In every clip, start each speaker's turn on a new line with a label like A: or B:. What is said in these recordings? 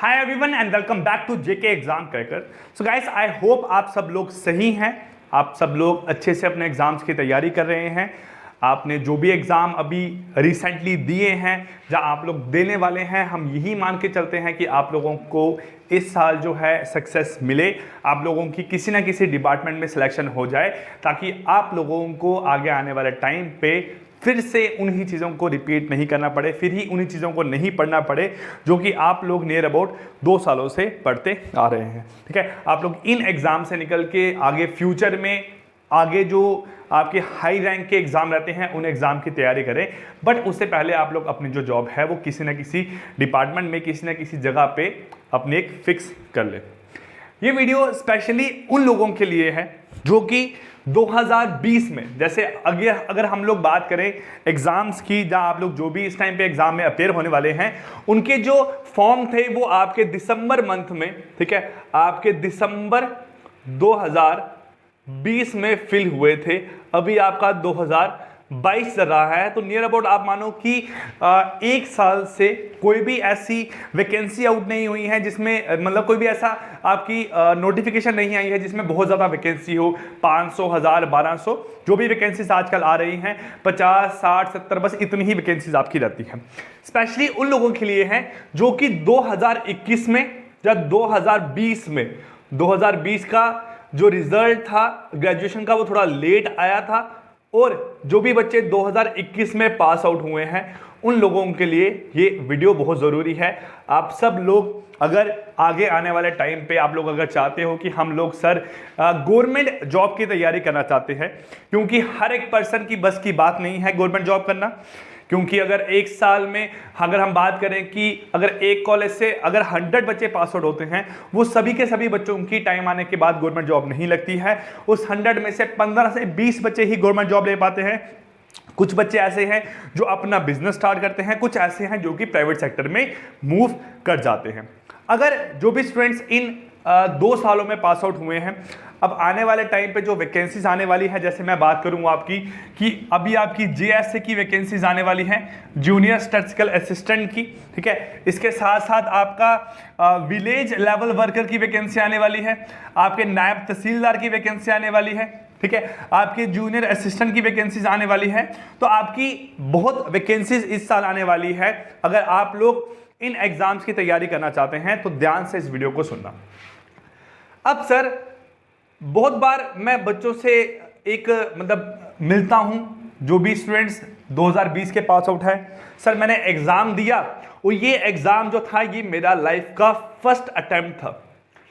A: Hi everyone and welcome back to JK Exam Cracker. So guys, I hope आप सब लोग सही हैं, आप सब लोग अच्छे से अपने एग्जाम्स की तैयारी कर रहे हैं। आपने जो भी एग्ज़ाम अभी रिसेंटली दिए हैं, जहां आप लोग देने वाले हैं, हम यही मान के चलते हैं कि आप लोगों को इस साल जो है सक्सेस मिले, आप लोगों की किसी ना किसी डिपार्टमेंट में सिलेक्शन हो जाए, ताकि आप लोगों को आगे आने वाले टाइम पे फिर से उन्हीं चीज़ों को रिपीट नहीं करना पड़े, फिर ही उन्हीं चीज़ों को नहीं पढ़ना पड़े जो कि आप लोग नियर अबाउट 2 सालों से पढ़ते आ रहे हैं। ठीक है, आप लोग इन एग्ज़ाम से निकल के आगे फ्यूचर में आगे जो आपके हाई रैंक के एग्ज़ाम रहते हैं उन एग्ज़ाम की तैयारी करें। बट उससे पहले आप लोग अपनी जो जॉब है वो किसी न किसी डिपार्टमेंट में, किसी न किसी जगह पे अपने एक फिक्स कर ले। ये वीडियो स्पेशली उन लोगों के लिए है जो कि 2020 में, जैसे अगर हम लोग बात करें एग्जाम्स की, जहां आप लोग जो भी इस टाइम पे एग्जाम में अपेयर होने वाले हैं, उनके जो फॉर्म थे वो आपके दिसंबर मंथ में, ठीक है, आपके दिसंबर 2020 में फिल हुए थे। अभी आपका 2022 चल रहा है, तो नियर अबाउट आप मानो कि 1 साल से कोई भी ऐसी वैकेंसी आउट नहीं हुई है जिसमें मतलब कोई भी ऐसा आपकी नोटिफिकेशन नहीं आई है जिसमें बहुत ज़्यादा वैकेंसी हो। 500, 1000, 1200 जो भी वैकेंसीज आजकल आ रही हैं, 50, 60, 70 बस इतनी ही वैकेंसीज आपकी रहती हैं। स्पेशली उन लोगों के लिए हैं जो कि 2021 में या 2020 में, 2020 का जो रिजल्ट था ग्रेजुएशन का वो थोड़ा लेट आया था, और जो भी बच्चे 2021 में पास आउट हुए हैं उन लोगों के लिए ये वीडियो बहुत ज़रूरी है। आप सब लोग अगर आगे आने वाले टाइम पे आप लोग अगर चाहते हो कि हम लोग सर गवर्नमेंट जॉब की तैयारी करना चाहते हैं, क्योंकि हर एक पर्सन की बस की बात नहीं है गवर्नमेंट जॉब करना, क्योंकि अगर 1 साल में अगर हम बात करें कि अगर एक कॉलेज से अगर 100 बच्चे पास आउट होते हैं, वो सभी के सभी बच्चों की टाइम आने के बाद गवर्नमेंट जॉब नहीं लगती है। उस 100 में से 15 से 20 बच्चे ही गवर्नमेंट जॉब ले पाते हैं। कुछ बच्चे ऐसे हैं जो अपना बिजनेस स्टार्ट करते हैं, कुछ ऐसे हैं जो कि प्राइवेट सेक्टर में मूव कर जाते हैं। अगर जो भी स्टूडेंट्स इन 2 सालों में पास आउट हुए हैं, अब आने वाले टाइम पे जो वैकेंसीज आने वाली है, जैसे मैं बात करूँ आपकी कि अभी आपकी जेएसए की वैकेंसीज आने वाली हैं, जूनियर स्टैटिस्टिकल असिस्टेंट की, ठीक है। इसके साथ साथ आपका विलेज लेवल वर्कर की वैकेंसी आने वाली है, आपके नायब तहसीलदार की वैकेंसी आने वाली है, ठीक है, आपके जूनियर असिस्टेंट की वैकेंसीज आने वाली है। तो आपकी बहुत वैकेंसीज इस साल आने वाली है। अगर आप लोग इन एग्जाम्स की तैयारी करना चाहते हैं तो ध्यान से इस वीडियो को सुनना। अब सर, बहुत बार मैं बच्चों से एक मतलब मिलता हूं जो भी स्टूडेंट्स 2020 के पास आउट है, सर मैंने एग्जाम दिया और ये एग्जाम जो था ये मेरा लाइफ का फर्स्ट अटेम्प्ट था,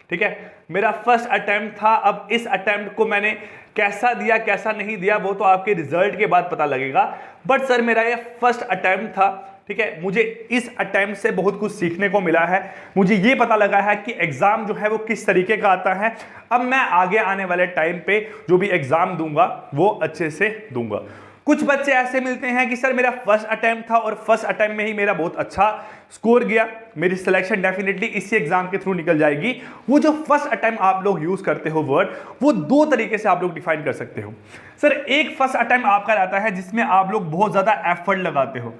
A: ठीक है, मेरा फर्स्ट अटेम्प्ट था। अब इस अटेम्प्ट को मैंने कैसा दिया कैसा नहीं दिया वो तो आपके रिजल्ट के बाद पता लगेगा, बट सर मेरा ये फर्स्ट अटेम्प्ट था, ठीक है। मुझे इस अटेम्प्ट से बहुत कुछ सीखने को मिला है, मुझे ये पता लगा है कि एग्जाम जो है वो किस तरीके का आता है। अब मैं आगे आने वाले टाइम पे जो भी एग्जाम दूंगा वो अच्छे से दूंगा। कुछ बच्चे ऐसे मिलते हैं कि सर मेरा फर्स्ट अटेम्प्ट था और फर्स्ट अटेम्प्ट में ही मेरा बहुत अच्छा स्कोर गया, मेरी सिलेक्शन डेफिनेटली इसी एग्जाम के थ्रू निकल जाएगी। वो जो फर्स्ट अटेम्प्ट आप लोग यूज करते हो वर्ड, वो 2 तरीके से आप लोग डिफाइन कर सकते हो। सर एक फर्स्ट अटेम्प्ट आपका रहता है जिसमें आप लोग बहुत ज्यादा एफर्ट लगाते हो,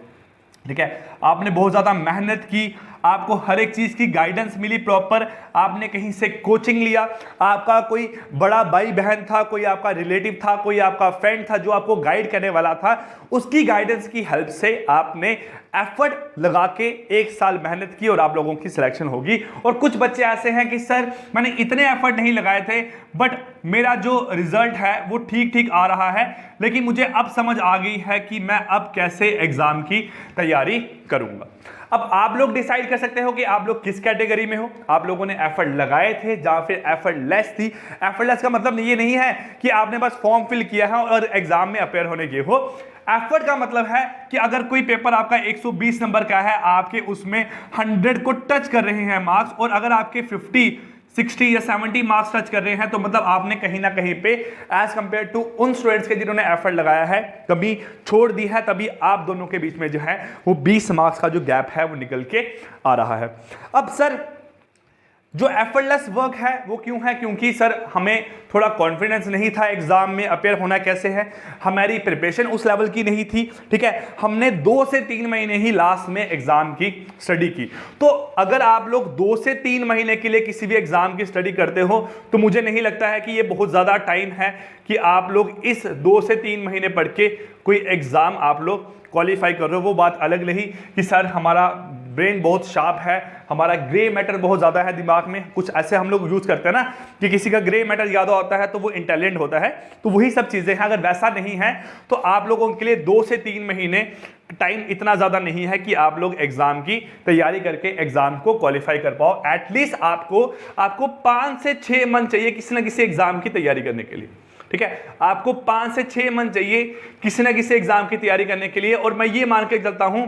A: ठीक है, आपने बहुत ज़्यादा मेहनत की, आपको हर एक चीज़ की गाइडेंस मिली प्रॉपर, आपने कहीं से कोचिंग लिया, आपका कोई बड़ा भाई बहन था, कोई आपका रिलेटिव था, कोई आपका फ्रेंड था जो आपको गाइड करने वाला था, उसकी गाइडेंस की हेल्प से आपने एफर्ट लगा के 1 साल मेहनत की और आप लोगों की सिलेक्शन होगी। और कुछ बच्चे ऐसे हैं कि सर मैंने इतने एफर्ट नहीं लगाए थे बट मेरा जो रिजल्ट है वो ठीक ठीक आ रहा है, लेकिन मुझे अब समझ आ गई है कि मैं अब कैसे एग्जाम की तैयारी करूंगा। अब आप लोग डिसाइड कर सकते हो कि आप लोग किस कैटेगरी में हो। आप लोगों ने एफर्ट लगाए थे या फिर एफर्ट लेस थी। एफर्ट लेस का मतलब ये नहीं है कि आपने बस फॉर्म फिल किया है और एग्जाम में अपेयर होने गए हो। एफर्ट का मतलब है कि अगर कोई पेपर आपका 120 नंबर का है, आपके उसमें 100 को टच कर रहे हैं मार्क्स, और अगर आपके 50, 60 या 70 मार्क्स टच कर रहे हैं, तो मतलब आपने कहीं ना कहीं पे एज कंपेयर टू उन स्टूडेंट्स के जिन्होंने एफर्ट लगाया है कभी छोड़ दी है, तभी आप दोनों के बीच में जो है वो 20 मार्क्स का जो गैप है वो निकल के आ रहा है। अब सर जो एफर्टलेस वर्क है वो क्यों है? क्योंकि सर हमें थोड़ा कॉन्फिडेंस नहीं था एग्जाम में अपेयर होना कैसे है, हमारी प्रिपरेशन उस लेवल की नहीं थी, ठीक है। हमने 2 से 3 महीने ही लास्ट में एग्जाम की स्टडी की। तो अगर आप लोग 2 से 3 महीने के लिए किसी भी एग्जाम की स्टडी करते हो तो मुझे नहीं लगता है कि ये बहुत ज्यादा टाइम है कि आप लोग इस 2 से 3 महीने पढ़ के कोई एग्जाम आप लोग क्वालिफाई कर रहे हो। वो बात अलग रही कि सर हमारा ब्रेन बहुत शार्प है, हमारा ग्रे मैटर बहुत ज़्यादा है दिमाग में, कुछ ऐसे हम लोग यूज़ करते हैं ना कि किसी का ग्रे मैटर ज़्यादा होता है तो वो इंटेलिजेंट होता है, तो वही सब चीज़ें हैं। अगर वैसा नहीं है तो आप लोगों के लिए 2 से 3 महीने टाइम इतना ज़्यादा नहीं है कि आप लोग एग्जाम की तैयारी करके एग्जाम को क्वालिफाई कर पाओ। एटलीस्ट आपको 5 से 6 मंथ चाहिए किसी ना किसी एग्जाम की तैयारी करने के लिए, ठीक है। आपको 5 से 6 मंथ चाहिए किसी ना किसी एग्जाम की तैयारी करने के लिए। और मैं ये मान के चलता हूं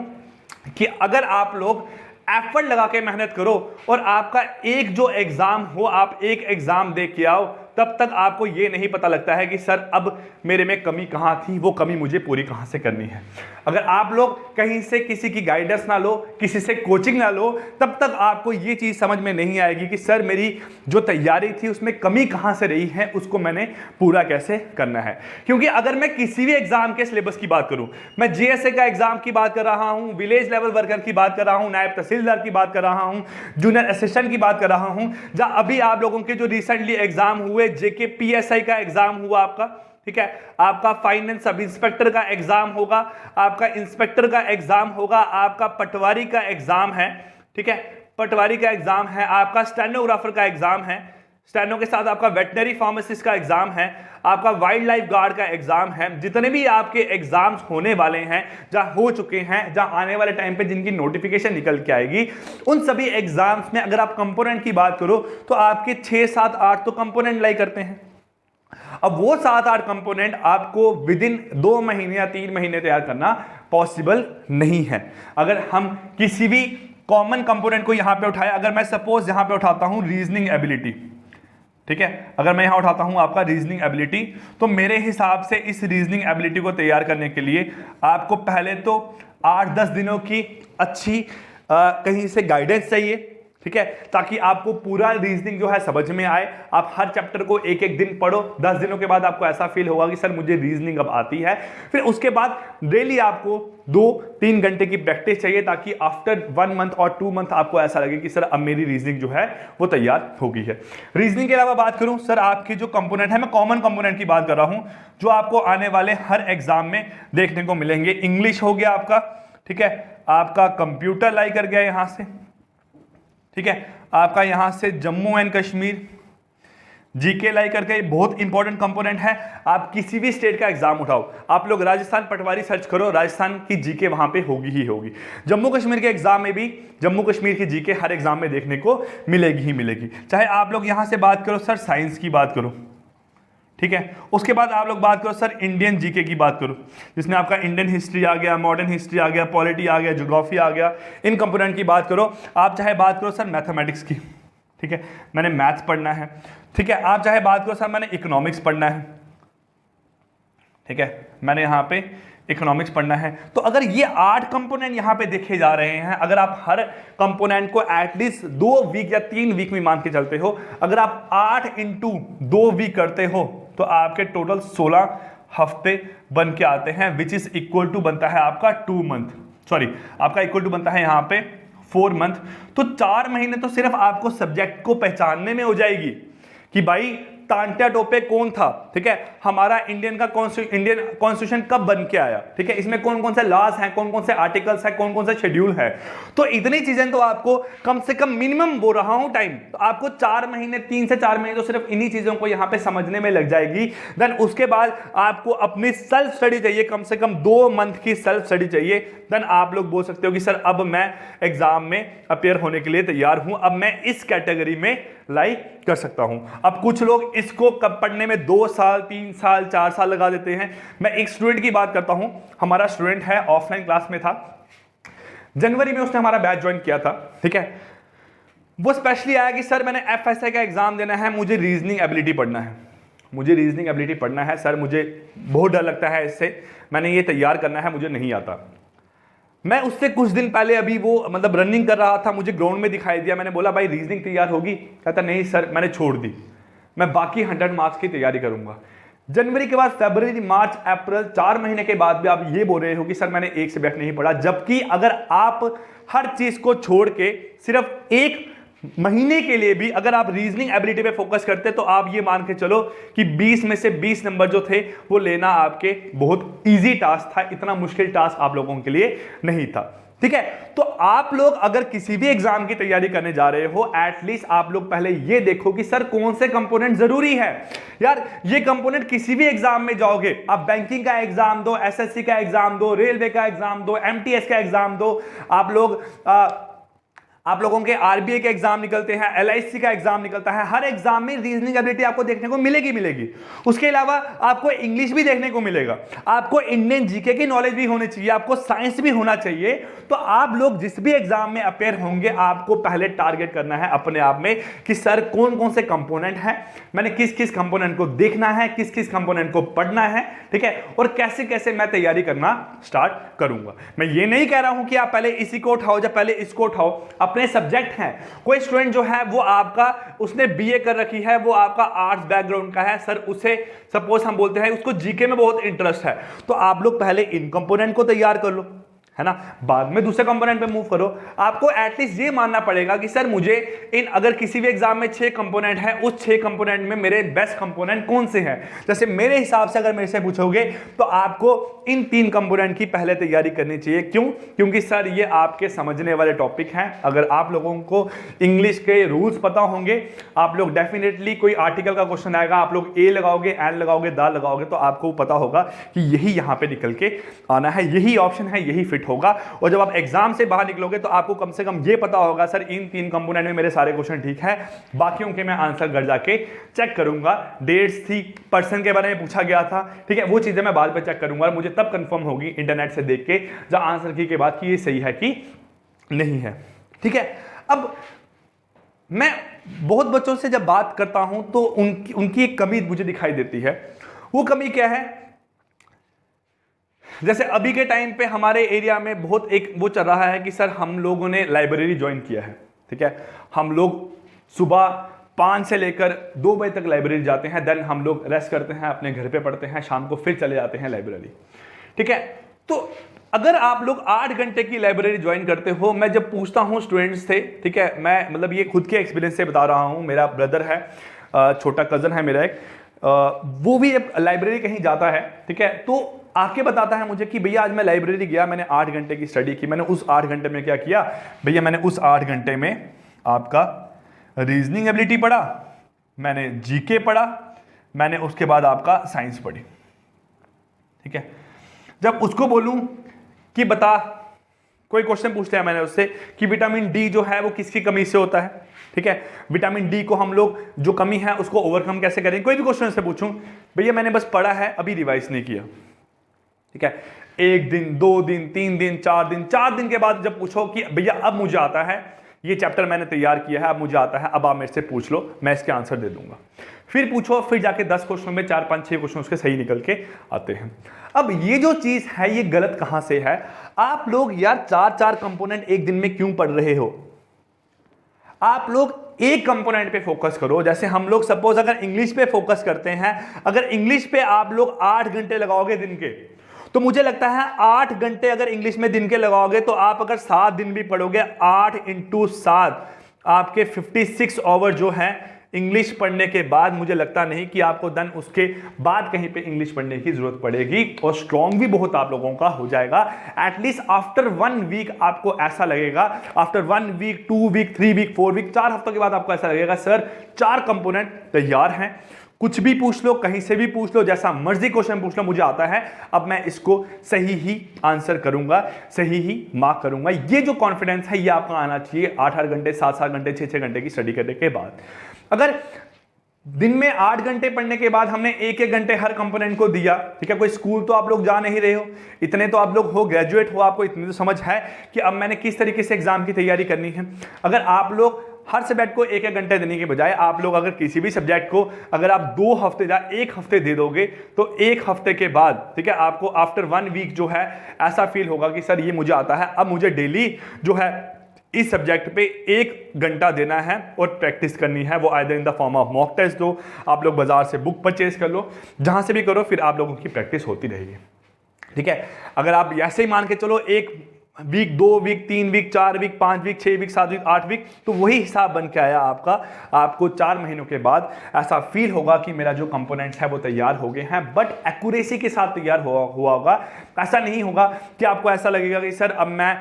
A: कि अगर आप लोग एफर्ट लगा के मेहनत करो और आपका एक जो एग्जाम हो, आप एक एग्जाम दे के आओ, तब तक आपको ये नहीं पता लगता है कि सर अब मेरे में कमी कहाँ थी, वो कमी मुझे पूरी कहाँ से करनी है। अगर आप लोग कहीं से किसी की गाइडेंस ना लो, किसी से कोचिंग ना लो, तब तक आपको ये चीज़ समझ में नहीं आएगी कि सर मेरी जो तैयारी थी उसमें कमी कहाँ से रही है, उसको मैंने पूरा कैसे करना है। क्योंकि अगर मैं किसी भी एग्जाम के सिलेबस की बात करूँ, मैं जीएसए का एग्जाम की बात कर रहा हूँ, विलेज लेवल वर्कर की बात कर रहा हूँ, नायब तहसीलदार की बात कर रहा हूँ, जूनियर असिस्टेंट की बात कर रहा हूँ, जहाँ अभी आप लोगों के जो रिसेंटली एग्जाम हुए, जेके पीएसआई का एग्जाम हुआ आपका, ठीक है, आपका फाइनेंस सब इंस्पेक्टर का एग्जाम होगा, आपका इंस्पेक्टर का एग्जाम होगा, आपका पटवारी का एग्जाम है, ठीक है, पटवारी का एग्जाम है, आपका स्टेनोग्राफर का एग्जाम है, स्टेनो के साथ आपका वेटनरी फार्मासिस्ट का एग्जाम है, आपका वाइल्ड लाइफ गार्ड का एग्जाम है। जितने भी आपके एग्जाम्स होने वाले हैं, जहां हो चुके हैं, जहां आने वाले टाइम पे जिनकी नोटिफिकेशन निकल के आएगी, उन सभी एग्जाम्स में अगर आप कंपोनेंट की बात करो तो आपके 6, 7, 8 तो कंपोनेंट लाई करते हैं। अब वो 7-8 कंपोनेंट आपको विद इन 2 महीने या 3 महीने तैयार करना पॉसिबल नहीं है। अगर हम किसी भी कॉमन कंपोनेंट को यहां पे उठाए, अगर मैं सपोज यहां पे उठाता हूं रीजनिंग एबिलिटी, ठीक है, अगर मैं यहां उठाता हूं आपका रीजनिंग एबिलिटी, तो मेरे हिसाब से इस रीजनिंग एबिलिटी को तैयार करने के लिए आपको पहले तो 8-10 दिनों की अच्छी कहीं से गाइडेंस चाहिए, ठीक है, ताकि आपको पूरा रीजनिंग जो है समझ में आए। आप हर चैप्टर को एक एक दिन पढ़ो, 10 दिनों के बाद आपको ऐसा फील होगा कि सर मुझे रीजनिंग अब आती है। फिर उसके बाद डेली आपको 2-3 घंटे की प्रैक्टिस चाहिए, ताकि आफ्टर 1 मंथ और 2 मंथ आपको ऐसा लगे कि सर अब मेरी रीजनिंग जो है वो तैयार हो गई है। रीजनिंग के अलावा बात करूं सर, आपकी जो कंपोनेंट है, मैं कॉमन कंपोनेंट की बात कर रहा हूं जो आपको आने वाले हर एग्जाम में देखने को मिलेंगे। इंग्लिश हो गया आपका, ठीक है, आपका कंप्यूटर लाई कर गया यहां से, ठीक है, आपका यहां से जम्मू एंड कश्मीर जीके लाई करके बहुत इंपॉर्टेंट कंपोनेंट है। आप किसी भी स्टेट का एग्जाम उठाओ, आप लोग राजस्थान पटवारी सर्च करो, राजस्थान की जीके वहां पे होगी ही होगी। जम्मू कश्मीर के एग्जाम में भी जम्मू कश्मीर की जीके हर एग्जाम में देखने को मिलेगी ही मिलेगी। चाहे आप लोग यहां से बात करो सर साइंस की बात करो, ठीक है, उसके बाद आप लोग बात करो सर इंडियन जीके की बात करो, जिसमें आपका इंडियन हिस्ट्री आ गया, मॉडर्न हिस्ट्री आ गया, पॉलिटी आ गया, ज्योग्राफी आ गया, इन कंपोनेंट की बात करो। आप चाहे बात करो सर मैथमेटिक्स की, ठीक है, मैंने मैथ्स पढ़ना है, ठीक है, आप चाहे बात करो सर मैंने इकोनॉमिक्स पढ़ना है, ठीक है, मैंने यहाँ पे इकोनॉमिक्स पढ़ना है। तो अगर ये 8 कंपोनेंट यहाँ पे देखे जा रहे हैं, अगर आप हर कंपोनेंट को एटलीस्ट 2 वीक या 3 वीक में मान के चलते हो, अगर आप 8 × 2 वीक करते हो तो आपके टोटल 16 हफ्ते बन के आते हैं, विच इज इक्वल टू बनता है आपका 2 मंथ, सॉरी आपका इक्वल टू बनता है यहाँ पे 4 मंथ। तो 4 महीने तो सिर्फ आपको सब्जेक्ट को पहचानने में हो जाएगी कि भाई तांत्या टोपे कौन था, ठीक है, हमारा इंडियन कॉन्स्टिट्यूशन कब बन के आया, ठीक है, इसमें कौन कौन से लॉज हैं, कौन कौन से आर्टिकल्स हैं, कौन कौन से शेड्यूल है। तो इतनी चीजें तो आपको कम से कम मिनिमम बोल रहा हूं टाइम, तो आपको 4 महीने 3 से 4 महीने तो सिर्फ इन्हीं चीजों को यहां पे समझने में लग जाएगी। देन उसके बाद आपको अपनी सेल्फ स्टडी चाहिए, कम से कम 2 मंथ की सेल्फ स्टडी चाहिए। देन आप लोग बोल सकते हो कि सर अब मैं एग्जाम में अपेयर होने के लिए तैयार हूं, अब मैं इस कैटेगरी में लाई कर सकता हूं। अब कुछ लोग इसको कब पढ़ने में 2 साल 3 साल 4 साल लगा देते हैं। मैं एक स्टूडेंट की बात करता हूं, हमारा स्टूडेंट है, ऑफलाइन क्लास में था, जनवरी में उसने हमारा बैच ज्वाइन किया था, ठीक है, वो स्पेशली आया कि सर मैंने एफएसआई का एग्जाम देना है, मुझे रीजनिंग एबिलिटी पढ़ना है, मुझे रीजनिंग एबिलिटी पढ़ना है सर, मुझे बहुत डर लगता है इससे, मैंने ये तैयार करना है, मुझे नहीं आता। मैं उससे कुछ दिन पहले अभी वो मतलब रनिंग कर रहा था, मुझे ग्राउंड में दिखाई दिया, मैंने बोला भाई रीजनिंग तैयार होगी? कहता नहीं सर मैंने छोड़ दी, मैं बाकी 100 मार्क्स की तैयारी करूंगा। जनवरी के बाद फरवरी, मार्च, अप्रैल, 4 महीने के बाद भी आप ये बोल रहे हो कि सर मैंने एक सब्जेक्ट नहीं पढ़ा, जबकि अगर आप हर चीज को छोड़ के सिर्फ एक महीने के लिए भी अगर आप रीजनिंग एबिलिटी पे फोकस करते तो आप ये मान के चलो कि 20 में से 20 नंबर जो थे वो लेना आपके बहुत इजी टास्क था, इतना मुश्किल टास्क आप लोगों के लिए नहीं था। ठीक है, तो आप लोग अगर किसी भी एग्जाम की तैयारी करने जा रहे हो, एटलीस्ट आप लोग पहले ये देखो कि सर कौन से कंपोनेंट जरूरी है। यार ये कंपोनेंट किसी भी एग्जाम में जाओगे, आप बैंकिंग का एग्जाम दो, एसएससी का एग्जाम दो, रेलवे का एग्जाम दो, एमटीएस का एग्जाम दो, आप लोगों के आरबीआई के एग्जाम निकलते हैं, एलआईसी का एग्जाम निकलता है, हर एग्जाम में रीजनिंग एबिलिटी आपको देखने को मिलेगी। उसके अलावा आपको इंग्लिश भी देखने को मिलेगा, आपको इंडियन जीके की नॉलेज भी होनी चाहिए, आपको साइंस भी होना चाहिए। तो आप लोग जिस भी एग्जाम में अपेयर होंगे, आपको पहले टारगेट करना है अपने आप में कि सर कौन कौन से कंपोनेंट हैं, मैंने किस किस कंपोनेंट को देखना है, किस किस कंपोनेंट को पढ़ना है, ठीक है, और कैसे कैसे मैं तैयारी करना स्टार्ट करूंगा। मैं ये नहीं कह रहा हूं कि आप पहले इसी को उठाओ या पहले इसको उठाओ, अपने सब्जेक्ट हैं। कोई स्टूडेंट जो है वो आपका, उसने बीए कर रखी है, वो आपका आर्ट्स बैकग्राउंड का है, सर उसे सपोज हम बोलते हैं उसको जीके में बहुत इंटरेस्ट है, तो आप लोग पहले इन कंपोनेंट को तैयार कर लो, है ना, बाद में दूसरे कंपोनेंट पे मूव करो। आपको एटलीस्ट ये मानना पड़ेगा कि सर मुझे इन, अगर किसी भी एग्जाम में 6 कंपोनेंट है, उस 6 कंपोनेंट में मेरे बेस्ट कंपोनेंट कौन से हैं। जैसे मेरे हिसाब से अगर मेरे से पूछोगे तो आपको इन 3 कंपोनेंट की पहले तैयारी करनी चाहिए। क्यों? क्योंकि सर ये आपके समझने वाले टॉपिक हैं। अगर आप लोगों को इंग्लिश के रूल्स पता होंगे, आप लोग डेफिनेटली कोई आर्टिकल का क्वेश्चन आएगा, आप लोग ए लगाओगे, एन लगाओगे, दा लगाओगे, तो आपको पता होगा कि यही यहां पे निकल के आना है, यही ऑप्शन है, यही फिट होगा। और जब आप एग्जाम से बाहर निकलोगे तो आपको कम से कम ये पता होगा सर इन 3 कंपोनेंट में मेरे सारे क्वेश्चन ठीक है, बाकियों के मैं आंसर घर जाके चेक करूंगा। डेट्स थी, पर्सन के बारे में पूछा गया था, ठीक है, वो चीजें मैं बाद में चेक करूंगा और मुझे तब कंफर्म होगी इंटरनेट से देख के जब आंसर की के बाद कि ये सही है कि नहीं है। ठीक है, अब मैं बहुत बच्चों से जब बात करता हूं तो उनकी एक कमी मुझे दिखाई देती है। वो कमी क्या है? जैसे अभी के टाइम पे हमारे एरिया में बहुत एक वो चल रहा है कि सर हम लोगों ने लाइब्रेरी ज्वाइन किया है, ठीक है, हम लोग सुबह 5 से लेकर 2 बजे तक लाइब्रेरी जाते हैं, देन हम लोग रेस्ट करते हैं, अपने घर पे पढ़ते हैं, शाम को फिर चले जाते हैं लाइब्रेरी। ठीक है, तो अगर आप लोग 8 घंटे की लाइब्रेरी ज्वाइन करते हो, मैं जब पूछता हूं स्टूडेंट्स थे, ठीक है, मैं मतलब ये खुद के एक्सपीरियंस से बता रहा हूं, मेरा ब्रदर है, छोटा कजन है मेरा एक, वो भी लाइब्रेरी कहीं जाता है, ठीक है, तो आके बताता है मुझे कि भैया आज मैं लाइब्रेरी गया, मैंने 8 घंटे की स्टडी की, मैंने उस 8 घंटे में क्या किया भैया, मैंने उस 8 घंटे में आपका रीजनिंग एबिलिटी पढ़ा, मैंने जीके पढ़ा, मैंने उसके बाद आपका साइंस पढ़ी। ठीक है, जब उसको बोलूं कि बता, कोई क्वेश्चन पूछते हैं मैंने उससे कि विटामिन डी जो है वो किसकी कमी से होता है, ठीक है, विटामिन डी को हम लोग जो कमी है उसको ओवरकम कैसे करें, कोई भी क्वेश्चन से पूछूं, भैया मैंने बस पढ़ा है, अभी रिवाइज नहीं किया। ठीक है, 1 दिन, 2 दिन, 3 दिन, 4 दिन के बाद जब पूछो कि भैया अब मुझे आता है, ये चैप्टर मैंने तैयार किया है, अब मुझे आता है, अब आप मेरे से पूछ लो, मैं इसके आंसर दे दूंगा। फिर पूछो, फिर जाके 10 क्वेश्चन में 4, 5, 6 क्वेश्चन उसके सही निकल के आते हैं। अब ये जो चीज है ये गलत कहां से है? आप लोग यार 4 कंपोनेंट एक दिन में क्यों पढ़ रहे हो? आप लोग एक कंपोनेंट पे फोकस करो। जैसे हम लोग सपोज अगर इंग्लिश पे फोकस करते हैं, अगर इंग्लिश पे आप लोग 8 घंटे लगाओगे दिन के, तो मुझे लगता है 8 घंटे अगर इंग्लिश में दिन के लगाओगे तो आप अगर 7 दिन भी पढ़ोगे, 8 × 7 आपके 56 आवर जो है इंग्लिश पढ़ने के बाद, मुझे लगता नहीं कि आपको देन उसके बाद कहीं पे इंग्लिश पढ़ने की जरूरत पड़ेगी, और स्ट्रॉन्ग भी बहुत आप लोगों का हो जाएगा। एटलीस्ट आफ्टर 1 वीक आपको ऐसा लगेगा, after 1 week, 2 week, 3 week, 4 week, 4 हफ्तों के बाद आपको ऐसा लगेगा सर 4 कंपोनेंट तैयार हैं, कुछ भी पूछ लो, कहीं से भी पूछ लो, जैसा मर्जी क्वेश्चन पूछ लो, मुझे आता है, अब मैं इसको सही ही आंसर करूंगा, सही ही मार्क करूंगा। ये जो कॉन्फिडेंस है ये आपका आना चाहिए 8-8 घंटे, 7-7 घंटे, 6-6 घंटे की स्टडी करने के बाद। अगर दिन में 8 घंटे पढ़ने के बाद हमने 1-1 घंटे हर कंपोनेंट को दिया, ठीक है, कोई स्कूल तो आप लोग जा नहीं रहे हो, इतने तो आप लोग हो, ग्रेजुएट हो, आपको इतनी तो समझ है कि अब मैंने किस तरीके से एग्जाम की तैयारी करनी है। अगर आप लोग हर सब्जेक्ट को एक एक घंटे देने के बजाय आप लोग अगर किसी भी सब्जेक्ट को अगर आप 2 हफ्ते या 1 हफ्ते दे दोगे तो 1 हफ्ते के बाद, ठीक है, आपको आफ्टर 1 वीक जो है ऐसा फील होगा कि सर ये मुझे आता है, अब मुझे डेली जो है इस सब्जेक्ट पे 1 घंटा देना है और प्रैक्टिस करनी है। वो either in the form of mock test दो, आप लोग बाजार से बुक परचेज कर लो, जहां से भी करो, फिर आप लोगों की प्रैक्टिस होती रहेगी। ठीक है, अगर आप ऐसे ही मान के चलो 1 week, 2 week, 3 week, 4 week, 5 week, 6 week, 7 week, 8 week, तो वही हिसाब बन के आया आपका। आपको 4 महीनों के बाद ऐसा फील होगा कि मेरा जो कंपोनेंट्स है वो तैयार हो गए हैं, बट एक्यूरेसी के साथ तैयार हुआ होगा। ऐसा नहीं होगा कि आपको ऐसा लगेगा कि सर अब मैं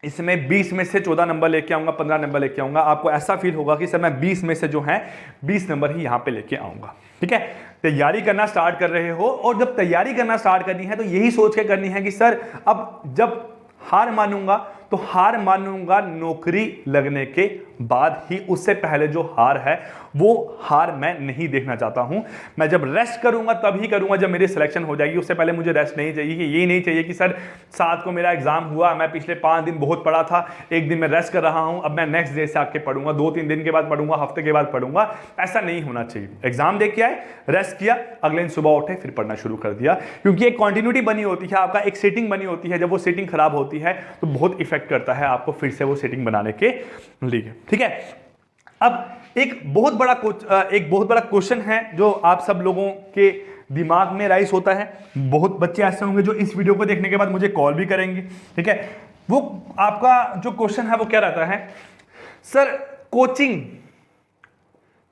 A: इसमें 20 में से 14 नंबर लेके आऊंगा, 15 नंबर लेके आऊंगा। आपको ऐसा फील होगा कि सर मैं 20 में से जो है 20 नंबर ही यहां पे लेके आऊंगा। ठीक है, तैयारी करना स्टार्ट कर रहे हो, और जब तैयारी करना स्टार्ट करनी है तो यही सोच के करनी है कि सर अब जब हार मानूंगा तो हार मानूंगा नौकरी लगने के बाद ही, उससे पहले जो हार है वो हार मैं नहीं देखना चाहता हूं। मैं जब रेस्ट करूंगा तभी करूंगा जब मेरी सिलेक्शन हो जाएगी, उससे पहले मुझे रेस्ट नहीं चाहिए। ये नहीं चाहिए कि सर 7 को मेरा एग्जाम हुआ, मैं पिछले 5 दिन बहुत पढ़ा था, एक दिन मैं रेस्ट कर रहा हूं, अब मैं नेक्स्ट डे से आके पढ़ूंगा, 2-3 दिन के बाद पढ़ूंगा, हफ्ते के बाद पढ़ूंगा। ऐसा नहीं होना चाहिए। एग्जाम दे के आए, रेस्ट किया, अगले दिन सुबह उठे, फिर पढ़ना शुरू कर दिया, क्योंकि एक कंटिन्यूटी बनी होती है, आपका एक सेटिंग बनी होती है। जब वो सेटिंग खराब होती है तो बहुत इफेक्ट करता है आपको फिर से वो सेटिंग बनाने के लिए। ठीक है, अब एक बहुत बड़ा क्वेश्चन है जो आप सब लोगों के दिमाग में राइज होता है। बहुत बच्चे ऐसे होंगे जो इस वीडियो को देखने के बाद मुझे कॉल भी करेंगे। ठीक है, वो आपका जो क्वेश्चन है वो क्या रहता है, सर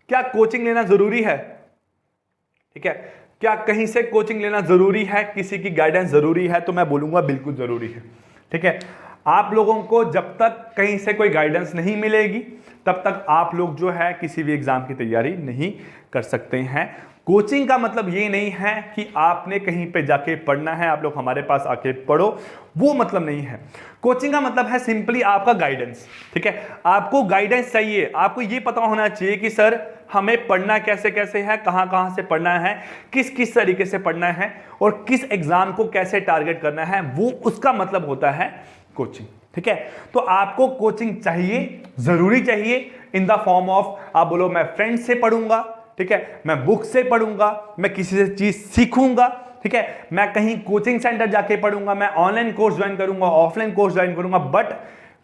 A: क्या कोचिंग लेना जरूरी है? ठीक है, क्या कहीं से कोचिंग लेना जरूरी है, किसी की गाइडेंस जरूरी है? तो मैं बोलूंगा बिल्कुल जरूरी है। ठीक है, आप लोगों को जब तक कहीं से कोई गाइडेंस नहीं मिलेगी तब तक आप लोग जो है किसी भी एग्जाम की तैयारी नहीं कर सकते हैं। कोचिंग का मतलब ये नहीं है कि आपने कहीं पे जाके पढ़ना है, आप लोग हमारे पास आके पढ़ो, वो मतलब नहीं है। कोचिंग का मतलब है सिंपली आपका गाइडेंस। ठीक है, आपको गाइडेंस चाहिए, आपको ये पता होना चाहिए कि सर हमें पढ़ना कैसे कैसे है, कहां से पढ़ना है, किस किस तरीके से पढ़ना है, और किस एग्जाम को कैसे टारगेट करना है, वो उसका मतलब होता है कोचिंग। ठीक है, तो आपको कोचिंग चाहिए, जरूरी चाहिए, इन द फॉर्म ऑफ आप बोलो मैं फ्रेंड से पढ़ूंगा, ठीक है, मैं बुक से पढ़ूंगा, मैं किसी से चीज सीखूंगा, ठीक है, मैं कहीं कोचिंग सेंटर जाके पढ़ूंगा, मैं ऑनलाइन कोर्स ज्वाइन करूंगा, ऑफलाइन कोर्स ज्वाइन करूंगा, बट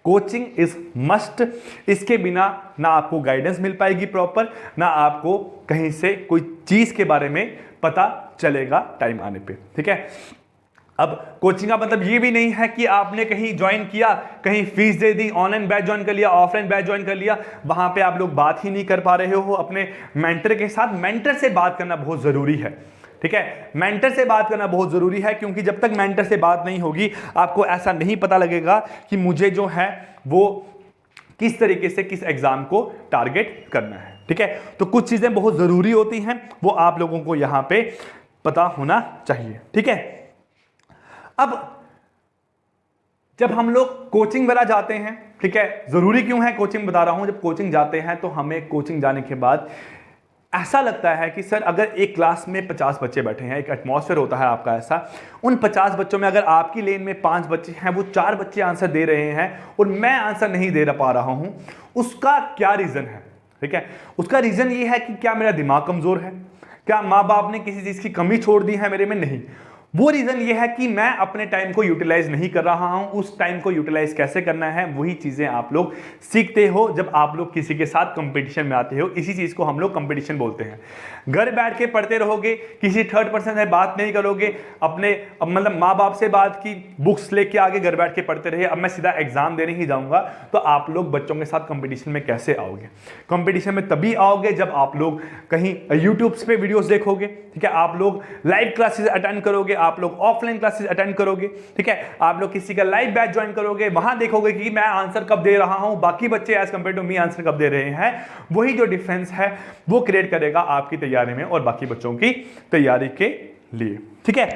A: कोचिंग इज मस्ट। इसके बिना ना आपको गाइडेंस मिल पाएगी प्रॉपर, ना आपको कहीं से कोई चीज के बारे में पता चलेगा टाइम आने पे। ठीक है, अब कोचिंग का मतलब ये भी नहीं है कि आपने कहीं ज्वाइन किया, कहीं फीस दे दी, ऑनलाइन बैच ज्वाइन कर लिया, ऑफलाइन बैच ज्वाइन कर लिया, वहां पे आप लोग बात ही नहीं कर पा रहे हो अपने मेंटर के साथ। मेंटर से बात करना बहुत जरूरी है। ठीक है, मेंटर से बात करना बहुत जरूरी है, क्योंकि जब तक मेंटर से बात नहीं होगी आपको ऐसा नहीं पता लगेगा कि मुझे जो है वो किस तरीके से किस एग्जाम को टारगेट करना है। ठीक है, तो कुछ चीजें बहुत जरूरी होती हैं, वो आप लोगों को यहां पे पता होना चाहिए। ठीक है, अब जब हम लोग कोचिंग वगैरह जाते हैं, ठीक है, जरूरी क्यों है कोचिंग बता रहा हूं, जब कोचिंग जाते हैं तो हमें कोचिंग जाने के बाद ऐसा लगता है कि सर अगर एक क्लास में 50 बच्चे बैठे हैं, एक एटमॉस्फेयर होता है आपका ऐसा, उन 50 बच्चों में अगर आपकी लेन में 5 बच्चे हैं, वो 4 बच्चे आंसर दे रहे हैं और मैं आंसर नहीं दे पा रहा हूं, उसका क्या रीजन है? ठीक है, उसका रीजन ये है कि क्या मेरा दिमाग कमजोर है, क्या माँ बाप ने किसी चीज की कमी छोड़ दी है मेरे में? नहीं, वो रीजन ये है कि मैं अपने टाइम को यूटिलाइज नहीं कर रहा हूं। उस टाइम को यूटिलाइज कैसे करना है वही चीजें आप लोग सीखते हो जब आप लोग किसी के साथ कंपटीशन में आते हो। इसी चीज को हम लोग कंपटीशन बोलते हैं। घर बैठ के पढ़ते रहोगे, किसी थर्ड पर्सन से बात नहीं करोगे, अपने मतलब माँ बाप से बात की, बुक्स लेके आगे घर बैठ के पढ़ते रहे, अब मैं सीधा एग्जाम देने ही जाऊंगा, तो आप लोग बच्चों के साथ कंपटीशन में कैसे आओगे? कंपटीशन में तभी आओगे जब आप लोग कहीं यूट्यूब पे वीडियोस देखोगे, ठीक है, आप लोग लाइव क्लासेस अटेंड करोगे, आप लोग ऑफलाइन क्लासेस अटेंड करोगे, ठीक है, आप लोग किसी का लाइव बैच ज्वाइन करोगे, वहां देखोगे कि मैं आंसर कब दे रहा हूं, बाकी बच्चे as compare to me answer कब दे रहे हैं। वही जो डिफरेंस है वो क्रिएट करेगा आपकी तैयारी में और बाकी बच्चों की तैयारी के लिए। ठीक है,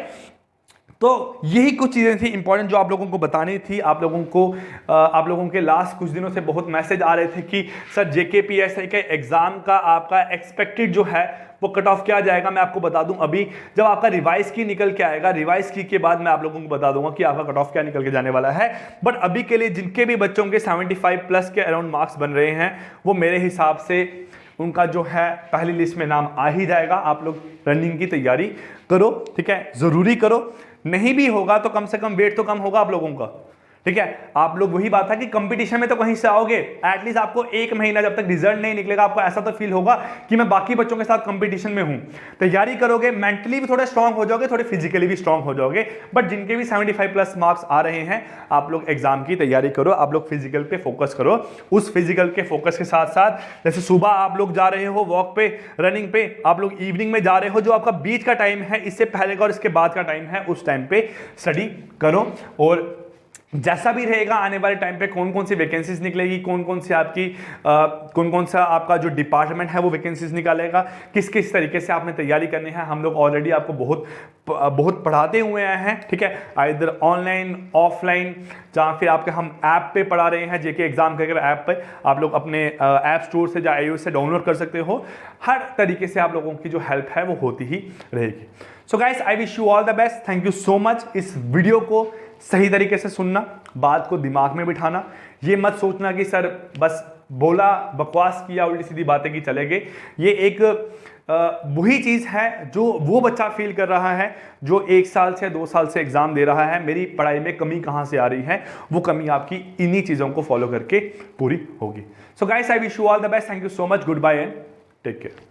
A: तो यही कुछ चीज़ें थी इंपॉर्टेंट जो आप लोगों को बतानी थी। आप लोगों के लास्ट कुछ दिनों से बहुत मैसेज आ रहे थे कि सर JKPSI के एग्जाम का आपका एक्सपेक्टेड जो है वो कट ऑफ क्या जाएगा। मैं आपको बता दूं, अभी जब आपका रिवाइज की निकल के आएगा, रिवाइज की के बाद मैं आप लोगों को बता दूंगा कि आपका कट ऑफ क्या निकल के जाने वाला है। बट अभी के लिए जिनके भी बच्चों के 75 प्लस के अराउंड मार्क्स बन रहे हैं, वो मेरे हिसाब से उनका जो है पहली लिस्ट में नाम आ ही जाएगा। आप लोग रनिंग की तैयारी करो, ठीक है, जरूरी करो। नहीं भी होगा तो कम से कम वेट तो कम होगा आप लोगों का, ठीक है। आप लोग वही बात है कि कंपटीशन में तो कहीं से आओगे, एटलीस्ट आपको 1 महीना जब तक रिजल्ट नहीं निकलेगा आपको ऐसा तो फील होगा कि मैं बाकी बच्चों के साथ कंपटीशन में हूं। तैयारी करोगे, मेंटली भी थोड़े स्ट्रांग हो जाओगे, थोड़े फिजिकली भी स्ट्रांग हो जाओगे। बट जिनके भी 75 प्लस मार्क्स आ रहे हैं, आप लोग एग्जाम की तैयारी करो, आप लोग फिजिकल पे फोकस करो। उस फिजिकल के फोकस के साथ साथ जैसे सुबह आप लोग जा रहे हो वॉक पे, रनिंग पे, आप लोग इवनिंग में जा रहे हो, जो आपका बीच का टाइम है, इससे पहले का और इसके बाद का टाइम है, उस टाइम पे स्टडी करो। और जैसा भी रहेगा आने वाले टाइम पे कौन कौन सी वैकेंसीज निकलेगी, कौन कौन सा आपका जो डिपार्टमेंट है वो वैकेंसीज निकालेगा, किस किस तरीके से आपने तैयारी करनी है, हम लोग ऑलरेडी आपको बहुत पढ़ाते हुए आए हैं, ठीक है। आइदर ऑनलाइन, ऑफलाइन, जहाँ फिर आपके हम ऐप पे पढ़ा रहे हैं, JK एग्जाम करके ऐप पे आप लोग अपने ऐप स्टोर से या iOS से डाउनलोड कर सकते हो। हर तरीके से आप लोगों की जो हेल्प है वो होती ही रहेगी। सो guys, I wish you all the best. Thank you so much. इस वीडियो को सही तरीके से सुनना, बात को दिमाग में बिठाना, ये मत सोचना कि सर बस बोला, बकवास किया, उल्टी सीधी बातें की चले गए। ये एक वही चीज़ है जो वो बच्चा फील कर रहा है जो 1 साल से 2 साल से एग्जाम दे रहा है। मेरी पढ़ाई में कमी कहाँ से आ रही है, वो कमी आपकी इन्हीं चीज़ों को फॉलो करके पूरी होगी। So guys, I wish you all the best. Thank you so much. Goodbye and take care.